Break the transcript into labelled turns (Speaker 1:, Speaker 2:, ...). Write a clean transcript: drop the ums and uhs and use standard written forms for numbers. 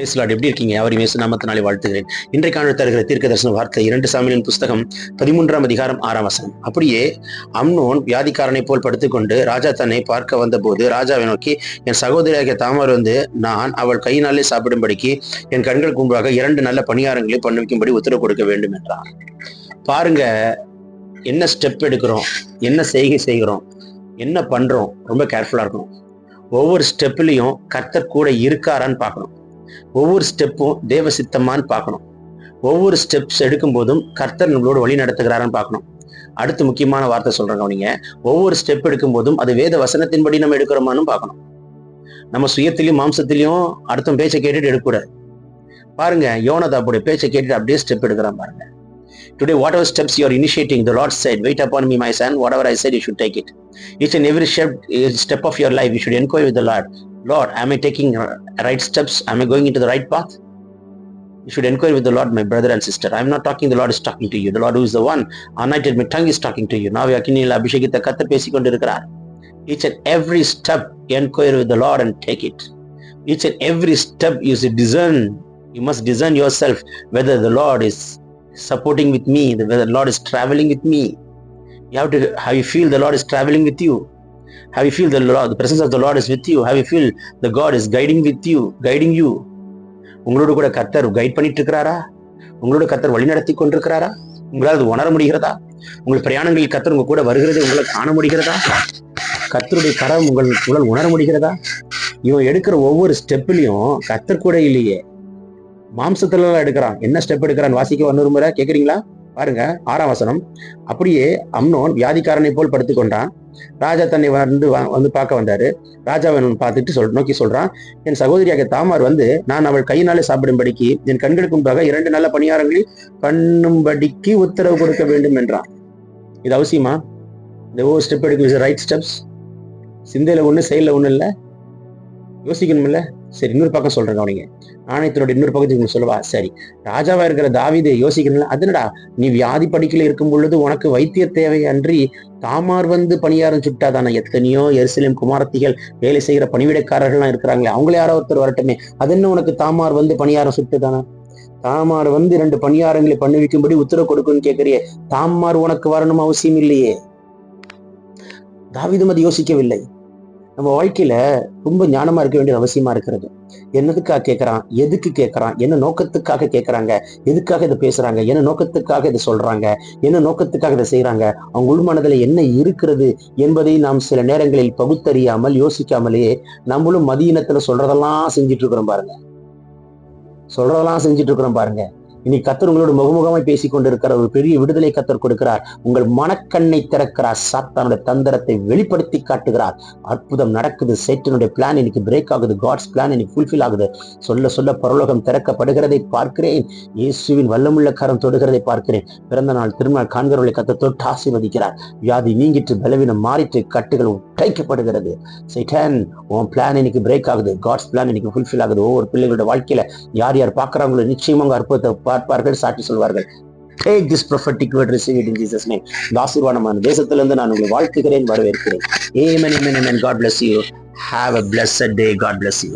Speaker 1: எப்படி இருக்கீங்க? அவரையும் இயேசு நாமத்தினாலே வாழ்த்துகிறேன். இன்றைக்கான தருகிற தீர்க்கதரிசன வார்த்தை 2 சாமுவேலின் புஸ்தகம் 13ஆம் அதிகாரம் 6ஆம் வசனம். அப்படியே அம்னோன் வியாதிக்காரனை போல் படுத்துக்கொண்டு ராஜா தன்னை பார்க்க வந்தபோது ராஜாவை நோக்கி, என் சகோதரியாகிய தாமார் வந்து நான் அவள் கையினாலே சாப்பிடும்படிக்கு என் கண்களுக்கு முன்பாக 2 நல்ல பணியாரங்களை பண்ணுவிக்கும்படி உத்தரவு கொடுக்க வேண்டும் என்றார். பாருங்க, என்ன ஸ்டெப் எடுக்கிறோம், என்ன செய்கை செய்கிறோம், என்ன பண்றோம், ரொம்ப கேர்ஃபுல்லா இருக்கணும். ஒவ்வொரு ஸ்டெப்லையும் கர்த்தர் கூட இருக்காரான்னு பார்க்கணும். ஒவ்வொரு ஸ்டெப்பும் தேவ சித்தமான்னு பார்க்கணும். ஒவ்வொரு ஸ்டெப்ஸ் எடுக்கும் போதும் கர்த்தர் நம்மளோட வழி நடத்துகிறாரான்னு பார்க்கணும். அடுத்து முக்கியமான வார்த்தை சொல்றாங்க, நீங்க ஒவ்வொரு ஸ்டெப் எடுக்கும் போதும் அது வேத வசனத்தின்படி நம்ம எடுக்கிறோமான்னு பார்க்கணும். நம்ம சுயத்திலையும் மாம்சத்திலையும் அடுத்த பேச்சை கேட்டுட்டு எடுக்கக்கூடாது. பாருங்க, யோனதாபுடைய பேச்சை கேட்டுட்டு அப்படியே ஸ்டெப் எடுக்கிறான் பாருங்க. Today, whatever steps you are initiating, the Lord said, wait upon me, my son. Whatever I said, you should take it. Each and every step of your life, you should inquire with the Lord. Lord, am I taking right steps? Am I going into the right path? You should inquire with the Lord, my brother and sister. I am not talking, the Lord is talking to you. The Lord who is the one anointed my tongue is talking to you. Now, Akinil Abhishekitha Kathar பேசிக்கொண்டிருக்கிறார். Each and every step, inquire with the Lord and take it. Each and every step, you should discern. You must discern yourself whether the Lord is supporting with me, whether the Lord is traveling with me. You have to, how you feel the Lord is traveling with you, how you feel the presence of the Lord is with you, how you feel the God is guiding you. உங்களோட கூட கர்த்தர் guide பண்ணிட்டு இருக்கிறாரா? உங்களோட கர்த்தர் வழி நடத்தி கொண்டிருக்கிறாரா? உங்களால் அது உணர முடிகிறதா? உங்கள் பிரயாணங்களில் கர்த்தர் உங்க கூட வருகிறது உங்களை காண முடிகிறதா? கர்த்தருடைய கரம் உங்களால் உணர முடிகிறதா? இவன் எடுக்கிற ஒவ்வொரு ஸ்டெப்லையும் கர்த்தர் கூட இல்லையே, மாம்சத்துல எடுக்கிறான். என்ன ஸ்டெப் எடுக்கிறான் வாசிக்க இன்னொரு முறை கேட்குறீங்களா? பாருங்க, 6ஆம் வசனம். அப்படியே அம்னோன் வியாதிக்காரனை போல் படுத்துக்கொண்டான். ராஜா தன்னை வந்து பார்க்க வந்தாரு. ராஜாவை பார்த்துட்டு நோக்கி சொல்றான், என் சகோதரியாக தாமார் வந்து நான் அவள் கையினாலே சாப்பிடும்படிக்கு என் கண்களுக்கு முன்பாக 2 நல்ல பணியாரங்களை பண்ணும்படிக்கு உத்தரவு கொடுக்க வேண்டும் என்றான். இது அவசியமா? இந்த ஒவ்வொரு ஸ்டெப் எடுக்க ரைட் ஸ்டெப்ஸ். சிந்தையில ஒண்ணு, செயல ஒண்ணு இல்ல, யோசிக்கணும் இல்ல? சரி, இன்னொரு பக்கம் சொல்றேன் கவனிங்க. நாணயத்தினோட இன்னொரு பக்கத்துக்கு சொல்லவா? சரி, ராஜாவா இருக்கிற தாவீது யோசிக்கணும்ல, அதனடா நீ வியாதி படிக்கல இருக்கும் பொழுது உனக்கு வைத்திய தேவை அன்றி தாமார் வந்து பணியாரம் சுட்டாதானே? எத்தனையோ எருசலேம் குமாரத்திகள் வேலை செய்கிற பணிவிடைக்காரர்கள்லாம் இருக்கிறாங்களே, அவங்களே யாரோ ஒருத்தர் வரட்டுமே, அது என்ன உனக்கு தாமார் வந்து பணியாரம் சுட்டுதானே? தாமார் வந்து 2 பணியாரங்களை பண்ணுவிக்கும்படி உத்தரவு கொடுக்குன்னு கேட்கறியே, தாமார் உனக்கு வரணும் அவசியம் இல்லையே. தாவீதும் அது யோசிக்கவில்லை. நம்ம வாழ்க்கையில ரொம்ப ஞானமா இருக்க வேண்டிய அவசியமா இருக்கிறது. என்னதுக்காக கேட்கறான், எதுக்கு கேட்கறான், என்ன நோக்கத்துக்காக கேட்கறாங்க, எதுக்காக இதை பேசுறாங்க, என்ன நோக்கத்துக்காக இதை சொல்றாங்க, என்ன நோக்கத்துக்காக இதை செய்யறாங்க, அவங்க உள்மனதுல என்ன இருக்கிறது என்பதை நாம் சில நேரங்களில் பகுத்தறியாமல் யோசிக்காமலேயே நம்மளும் மதியினத்துல சொல்றதெல்லாம் செஞ்சுட்டு இருக்கிறோம் பாருங்க. இன்னைக்கு கர்த்தர் உங்களோட முகமுகமாய் பேசிக் கொண்டிருக்கிற ஒரு பெரிய விடுதலை கர்த்தர் கொடுக்கிறார். உங்கள் மனக்கண்ணை திறக்கிறார். சாத்தானுடைய தந்திரத்தை வெளிப்படுத்தி காட்டுகிறார். அற்புதம் நடக்குது. சேட்டனுடைய பிளான் இன்னைக்கு பிரேக் ஆகுது. காட்ஸ் பிளான் இன்னைக்கு ஃபுல்ஃபில் ஆகுது. சொல்ல சொல்ல பரலோகம் திறக்கப்படுகிறதை பார்க்கிறேன். இயேசுவின் வல்லமுள்ள கரம் தொடுகிறதை பார்க்கிறேன். பிறந்த நாள் திருநாள் காண்கிறவர்களை கர்த்தர் தொட்டு ஆசீர்வதிக்கிறார். வியாதி நீங்கிட்டு, பலவீனம் மாறிட்டு, கட்டுகள் உடைக்கப்படுகிறது. சேட்டன், உன் பிளான் இன்னைக்கு பிரேக் ஆகுது. காட்ஸ் பிளான் இன்னைக்கு ஃபுல்ஃபில் ஆகுது. ஒவ்வொரு பிள்ளைகளோட வாழ்க்கையில யார் யார் பார்க்கறாங்களோ நிச்சயமாக அற்புதத்தை பார்ப்பார்கள், சாட்சி சொல்வார்கள். Take this prophetic word, receive it in Jesus' name. இந்த ஆசீர்வாதமான தேசத்திலிருந்து நான் உங்களை வாழ்த்துகிறேன், வரவேற்கிறேன். Amen, amen, amen. God bless you. Have a blessed day. God bless you.